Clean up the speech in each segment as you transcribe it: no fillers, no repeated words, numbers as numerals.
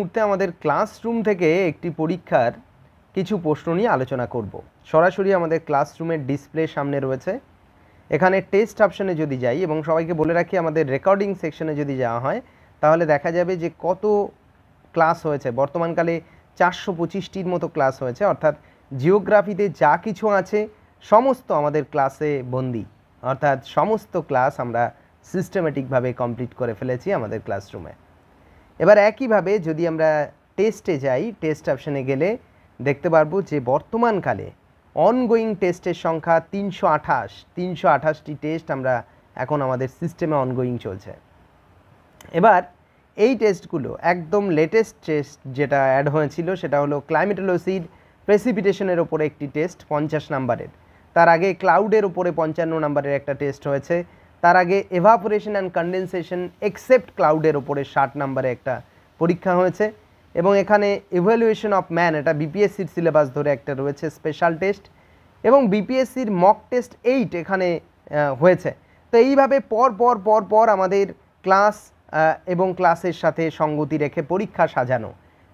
মুহূর্তে আমাদের ক্লাসরুম থেকে একটি পরীক্ষার কিছু প্রশ্ন নিয়ে আলোচনা করব। সরাসরি আমাদের ক্লাসরুমের ডিসপ্লে সামনে রয়েছে। এখানে টেস্ট অপশনে যদি যাই এবং সবাইকে বলে রাখি আমাদের রেকর্ডিং সেকশনে যদি যাওয়া হয় তাহলে দেখা যাবে যে কত ক্লাস হয়েছে। বর্তমানকালে 425টির মতো ক্লাস হয়েছে, অর্থাৎ জিওগ্রাফিতে যা কিছু আছে সমস্ত আমাদের ক্লাসে বন্দি, অর্থাৎ সমস্ত ক্লাস আমরা সিস্টেমেটিকভাবে কমপ্লিট করে ফেলেছি আমাদের ক্লাসরুমে। এবার একইভাবে যদি আমরা টেস্টে যাই, টেস্ট অপশানে গেলে দেখতে পারবো যে বর্তমানকালে অনগোয়িং টেস্টের সংখ্যা 328টি টেস্ট আমরা এখন আমাদের সিস্টেমে অনগোয়িং চলছে। এবার এই টেস্টগুলো একদম লেটেস্ট টেস্ট যেটা অ্যাড হয়েছিল সেটা হলো ক্লাইমেটোলজির প্রেসিপিটেশনের ওপরে একটি টেস্ট 50 নাম্বারের। তার আগে ক্লাউডের ওপরে 55 নাম্বারের একটা টেস্ট হয়েছে। তার আগে এভাপোরেশন অ্যান্ড কনডেনসেশন এক্সেপ্ট ক্লাউডের ওপরে 60 নাম্বারে একটা পরীক্ষা হয়েছে। এবং এখানে ইভ্যালুয়েশন অফ ম্যান, এটা বিপিএসসির সিলেবাস ধরে একটা রয়েছে স্পেশাল টেস্ট, এবং বিপিএসসির মক টেস্ট 8 এখানে হয়েছে। তো এইভাবে পর আমাদের ক্লাস এবং ক্লাসের সাথে সঙ্গতি রেখে পরীক্ষা সাজানো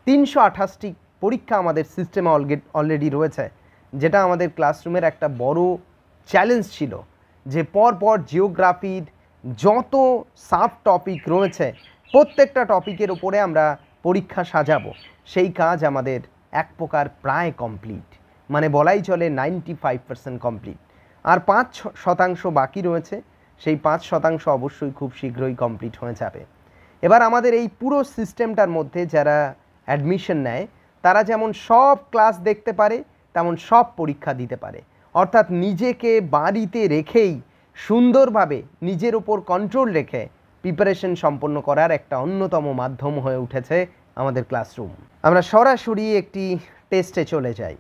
328টি পরীক্ষা আমাদের সিস্টেমে অলরেডি রয়েছে, যেটা আমাদের ক্লাসরুমের একটা বড় চ্যালেঞ্জ ছিল যে পর জিওগ্রাফির যত সাব টপিক রয়েছে প্রত্যেকটা টপিকের উপরে আমরা পরীক্ষা সাজাবো। সেই কাজ আমাদের এক প্রকার প্রায় কমপ্লিট, মানে বলাই চলে 95% কমপ্লিট। আর 5% বাকি রয়েছে, সেই 5% অবশ্যই খুব শীঘ্রই কমপ্লিট হয়ে যাবে। এবার আমাদের এই পুরো সিস্টেমটার মধ্যে যারা অ্যাডমিশন নেয় তারা যেমন সব ক্লাস দেখতে পারে তেমন সব পরীক্ষা দিতে পারে, অর্থাৎ নিজেকে বাড়িতে রেখেই সুন্দরভাবে নিজের ওপর কন্ট্রোল রেখে প্রিপারেশন সম্পন্ন করার একটা অন্যতম মাধ্যম হয়ে উঠেছে আমাদের ক্লাসরুম। আমরা সরাসরি একটি টেস্টে চলে যাই।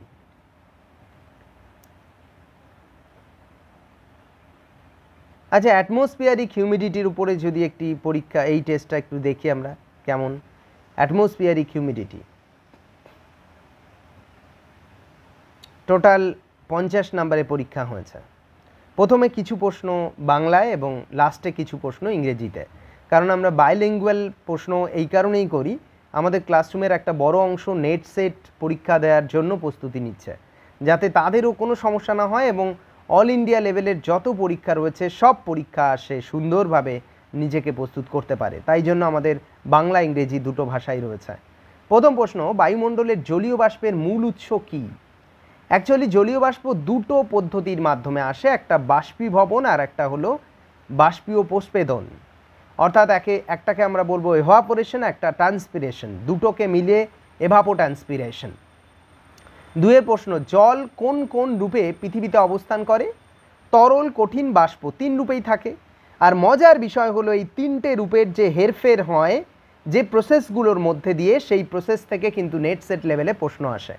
আচ্ছা, অ্যাটমসফিয়ারিক হিউমিডিটির উপরে যদি একটি পরীক্ষা, এই টেস্টটা একটু দেখি আমরা কেমন। অ্যাটমসফিয়ারিক হিউমিডিটি টোটাল 50 নাম্বারে পরীক্ষা হয়েছে। প্রথমে কিছু প্রশ্ন বাংলায় এবং লাস্টে কিছু প্রশ্ন ইংরেজিতে, কারণ আমরা বাইলিঙ্গুয়াল প্রশ্ন এই কারণেই করি, আমাদের ক্লাসরুমের একটা বড় অংশ নেট সেট পরীক্ষা দেওয়ার জন্য প্রস্তুতি নিচ্ছে, যাতে তাদেরও কোনো সমস্যা না হয় এবং অল ইন্ডিয়া লেভেলের যত পরীক্ষা রয়েছে সব পরীক্ষা সে সুন্দরভাবে নিজেকে প্রস্তুত করতে পারে। তাই জন্য আমাদের বাংলা ইংরেজি দুটো ভাষাই রয়েছে। প্রথম প্রশ্ন, বায়ুমণ্ডলের জলীয় বাষ্পের মূল উৎস কী? অ্যাকচুয়ালি জলীয় বাষ্প দুটো পদ্ধতির মাধ্যমে আসে, একটা বাষ্পীভবন আর একটা হলো বাষ্পীয় প্রস্পেদন, অর্থাৎ একটাকে আমরা বলবো এভাপোরেশন, একটা ট্রান্সপিরেশন, দুটোকে মিলে এভাপোট্রান্সপিরেশন। দুয়ের প্রশ্ন, জল কোন কোন রূপে পৃথিবীতে অবস্থান করে? তরল, কঠিন, বাষ্প, 3 রূপেই থাকে। আর মজার বিষয় হলো এই 3টে রূপের যে হেরফের হয় যে প্রসেসগুলোর মধ্যে দিয়ে, সেই প্রসেস থেকে কিন্তু নেট সেট লেভেলে প্রশ্ন আসে।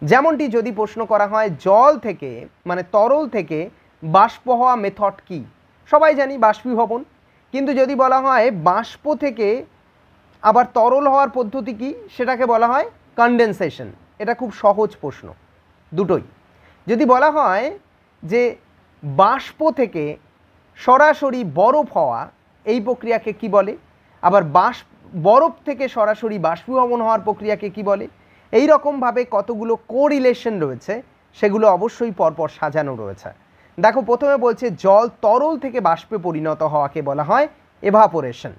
যেমনটি যদি প্রশ্ন করা হয় জল থেকে, মানে তরল থেকে বাষ্প হওয়া মেথড কি, সবাই জানি বাষ্পীভবন, কিন্তু যদি বলা হয় বাষ্প থেকে আবার তরল হওয়ার পদ্ধতি কি, সেটাকে বলা হয় কনডেনসেশন। এটা খুব সহজ প্রশ্ন দুটোই। যদি বলা হয় যে বাষ্প থেকে সরাসরি বরফ হওয়া, এই প্রক্রিয়াকে কি বলে? আবার বরফ থেকে সরাসরি বাষ্পীভবন হওয়ার প্রক্রিয়াকে কি বলে? এই রকমভাবে কতগুলো কোরিলেশন রয়েছে, সেগুলো অবশ্যই পরপর সাজানো রয়েছে। দেখো, প্রথমে বলছে জল তরল থেকে বাষ্পে পরিণত হওয়াকে বলা হয় এভাপোরেশন।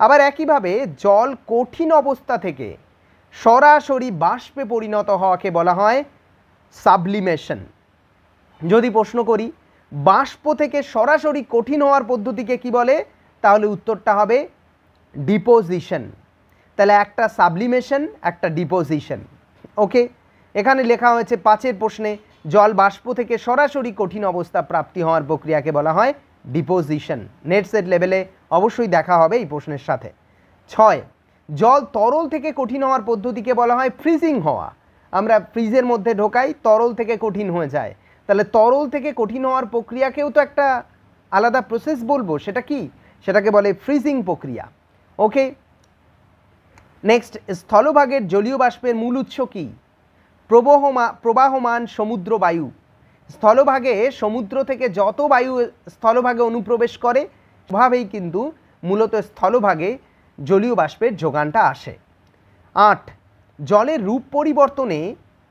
আবার একইভাবে জল কঠিন অবস্থা থেকে সরাসরি বাষ্পে পরিণত হওয়াকে বলা হয় সাবলিমেশন। যদি প্রশ্ন করি বাষ্প থেকে সরাসরি কঠিন হওয়ার পদ্ধতিকে কি বলে, তাহলে উত্তরটা হবে ডিপোজিশন। তাহলে একটা সাবলিমেশন, একটা ডিপোজিশন। ওকে, এখানে লেখা হয়েছে 5এর প্রশ্নে জল বাষ্প থেকে সরাসরি কঠিন অবস্থা প্রাপ্তি হওয়ার প্রক্রিয়াকে বলা হয় ডিপোজিশন। নেট সেট লেভেলে অবশ্যই দেখা হবে এই প্রশ্নের সাথে। 6, জল তরল থেকে কঠিন হওয়ার পদ্ধতিকে বলা হয় ফ্রিজিং হওয়া। আমরা ফ্রিজের মধ্যে ঢোকাই, তরল থেকে কঠিন হয়ে যায়, তাহলে তরল থেকে কঠিন হওয়ার প্রক্রিয়াকেও তো একটা আলাদা প্রসেস বলবো, সেটা কি? সেটাকে বলে ফ্রিজিং প্রক্রিয়া। ওকে, নেক্সট, স্থলভাগের জলীয় বাষ্পের মূল উৎস কী? প্রবাহমান সমুদ্র বায়ু। স্থলভাগে সমুদ্র থেকে যত বায়ু স্থলভাগে অনুপ্রবেশ করে ওভাবেই কিন্তু মূলত স্থলভাগে জলীয় বাষ্পের যোগানটা আসে। 8 জলের রূপ পরিবর্তনে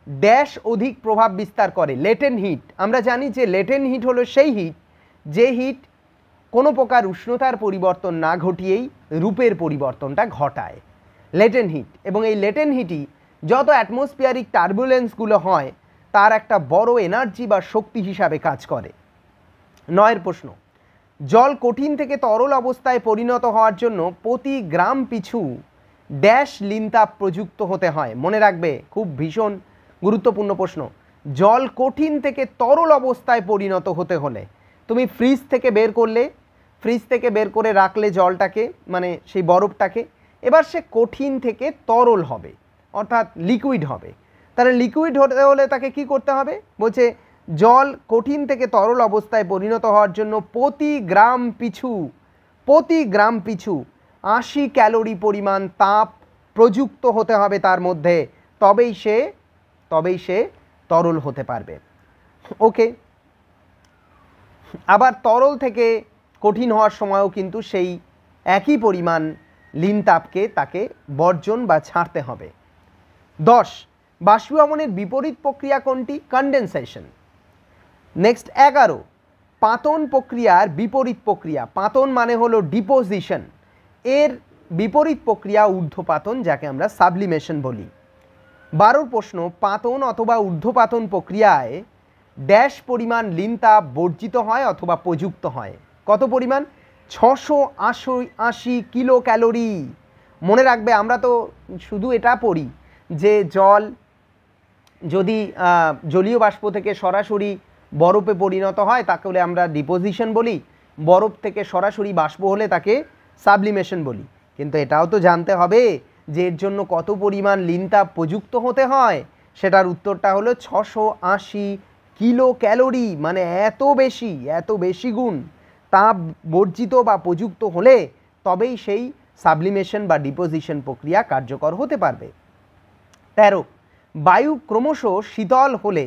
ড্যাশ অধিক প্রভাব বিস্তার করে, লেটেন্ট হিট। আমরা জানি যে লেটেন্ট হিট হলো সেই হিট যে হিট কোনো প্রকার উষ্ণতার পরিবর্তন না ঘটিয়েই রূপের পরিবর্তনটা ঘটায়, লেটেন্ট হিট। এবং এই লেটেন্ট হিটই যত অ্যাটমসফিয়ারিক টার্বুলেন্সগুলো হয় তার একটা বড় এনার্জি বা শক্তি হিসাবে কাজ করে। 9 প্রশ্ন, জল কঠিন থেকে তরল অবস্থায় পরিণত হওয়ার জন্য প্রতি গ্রাম পিছু ড্যাশ লিনতাপ প্রযুক্ত হতে হয়। মনে রাখবে, খুব ভীষণ গুরুত্বপূর্ণ প্রশ্ন। জল কঠিন থেকে তরল অবস্থায় পরিণত হতে হলে তুমি ফ্রিজ থেকে বের করলে, ফ্রিজ থেকে বের করে রাখলে জলটাকে, মানে সেই বরফটাকে, এবার সে কঠিন থেকে তরল হবে, অর্থাৎ লিকুইড হবে। তাহলে লিকুইড হতে হলে তাকে কি করতে হবে? বলছে জল কঠিন থেকে তরল অবস্থায় পরিণত হওয়ার জন্য প্রতি গ্রাম পিছু 80 ক্যালোরি পরিমাণ তাপ প্রযুক্ত হতে হবে তার মধ্যে, তবেই সে তরল হতে পারবে। ওকে, আবার তরল থেকে কঠিন হওয়ার সময়ও কিন্তু সেই একই পরিমাণ লিন তাপকে তাকে বর্জন বা ছাড়তে হবে। 10 বাষ্পীভবনের বিপরীত প্রক্রিয়া কোনটি? কনডেনসেশন। নেক্সট 11 পাতন প্রক্রিয়ার বিপরীত প্রক্রিয়া। পাতন মানে হলো ডিপোজিশন, এর বিপরীত প্রক্রিয়া ঊর্ধ্বপাতন, যাকে আমরা সাবলিমেশন বলি। 12 প্রশ্ন, পাতন অথবা ঊর্ধ্বপাতন প্রক্রিয়ায় ড্যাশ পরিমাণ লিন তাপ বর্জিত হয় অথবা প্রযুক্ত হয়। কত পরিমাণ? 680 কিলো ক্যালোরি। মনে রাখবে, আমরা তো শুধু এটা পড়ি যে জল যদি জলীয় বাষ্প থেকে সরাসরি বরফে পরিণত হয় তাকে আমরা ডিপোজিশন বলি, বরফ থেকে সরাসরি বাষ্প হলে তাকে সাবলিমেশন বলি। কিন্তু এটাও তো জানতে হবে যে এর জন্য কত পরিমাণ লিন তাপ প্রযুক্ত হতে হয়। সেটার উত্তরটা হলো 680 কিলো ক্যালোরি, মানে এত বেশি গুণ তাপ বর্জিত বা প্রযুক্ত হলে তবেই সেই সাবলিমেশন বা ডিপোজিশন প্রক্রিয়া কার্যকর হতে পারবে। 13 বায়ু ক্রমশ শীতল হলে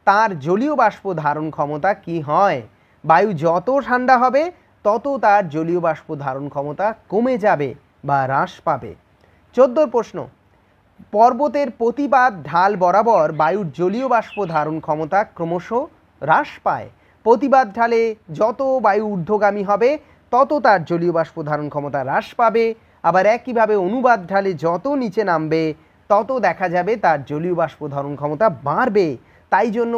তার জলীয় বাষ্প ধারণ ক্ষমতা কি হয়? বায়ু যত ঠান্ডা হবে তত তার জলীয় বাষ্প ধারণ ক্ষমতা কমে যাবে বা হ্রাস পাবে। 14 প্রশ্ন, পর্বতের প্রতিপাদ ঢাল বরাবর বায়ুর জলীয় বাষ্প ধারণ ক্ষমতা ক্রমশ হ্রাস পায়। প্রতিপাদ ঢালে যত বায়ু ঊর্ধ্বগামী হবে তত তার জলীয় বাষ্প ধারণ ক্ষমতা হ্রাস পাবে। আবার একইভাবে অনুবাদ ঢালে যত নিচে নামবে তত দেখা যাবে তার জলীয় বাষ্প ধারণ ক্ষমতা বাড়বে। তাই জন্য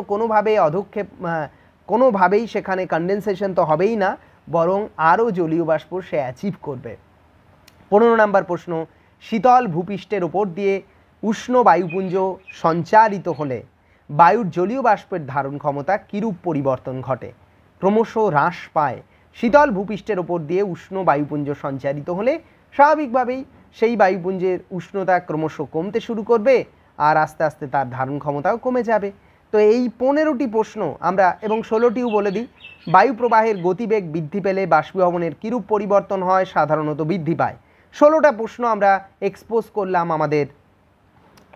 কোনোভাবেই সেখানে কনডেনসেশন তো হবেই না, বরং আরও জলীয় বাষ্প সে অ্যাচিভ করবে। 15 নম্বর প্রশ্ন, শীতল ভূপৃষ্ঠের ওপর দিয়ে উষ্ণ বায়ুপুঞ্জ সঞ্চারিত হলে বায়ুর জলীয় বাষ্পের ধারণ ক্ষমতা কিরূপ পরিবর্তন ঘটে? ক্রমশ হ্রাস পায়। শীতল ভূপৃষ্ঠের ওপর দিয়ে উষ্ণ বায়ুপুঞ্জ সঞ্চারিত হলে স্বাভাবিকভাবেই সেই বায়ুপুঞ্জের উষ্ণতা ক্রমশ কমতে শুরু করবে আর আস্তে আস্তে তার ধারণ ক্ষমতাও কমে যাবে। তো এই 15টি প্রশ্ন আমরা, এবং 16টিও বলে দিই, বায়ু প্রবাহের গতিবেগ বৃদ্ধি পেলে বাষ্পীভবনের কিরূপ পরিবর্তন হয়? সাধারণত বৃদ্ধি পায়। 16টা প্রশ্ন আমরা এক্সপোজ করলাম আমাদের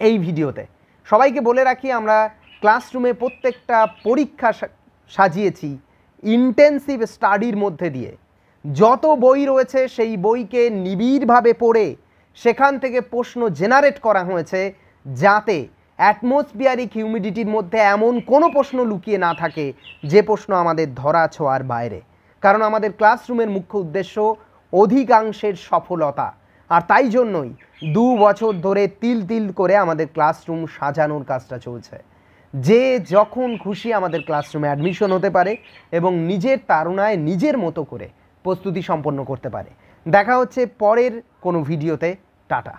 এই ভিডিওতে। সবাইকে বলে রাখি, আমরা ক্লাসরুমে প্রত্যেকটা পরীক্ষা সাজিয়েছি ইন্টেন্সিভ স্টাডির মধ্যে দিয়ে। যত বই রয়েছে সেই বইকে নিবিড়ভাবে পড়ে সেখান থেকে প্রশ্ন জেনারেট করা হয়েছে যাতে অ্যাটমসফিয়ারিক হিউমিডিটির মধ্যে এমন কোনো প্রশ্ন লুকিয়ে না থাকে যে প্রশ্ন আমাদের ধরা ছোঁয়ার বাইরে। কারণ আমাদের ক্লাসরুমের মুখ্য উদ্দেশ্য অধিকাংশের সফলতা, আর তাই জন্যই 2 বছর ধরে তিল তিল করে আমাদের ক্লাসরুম সাজানোর কাজটা চলছে। যে যখন খুশি আমাদের ক্লাসরুমে অ্যাডমিশন হতে পারে এবং নিজের তাড়নায় নিজের মতো করে প্রস্তুতি সম্পন্ন করতে পারে। দেখা হচ্ছে পরের কোনো ভিডিওতে। টাটা।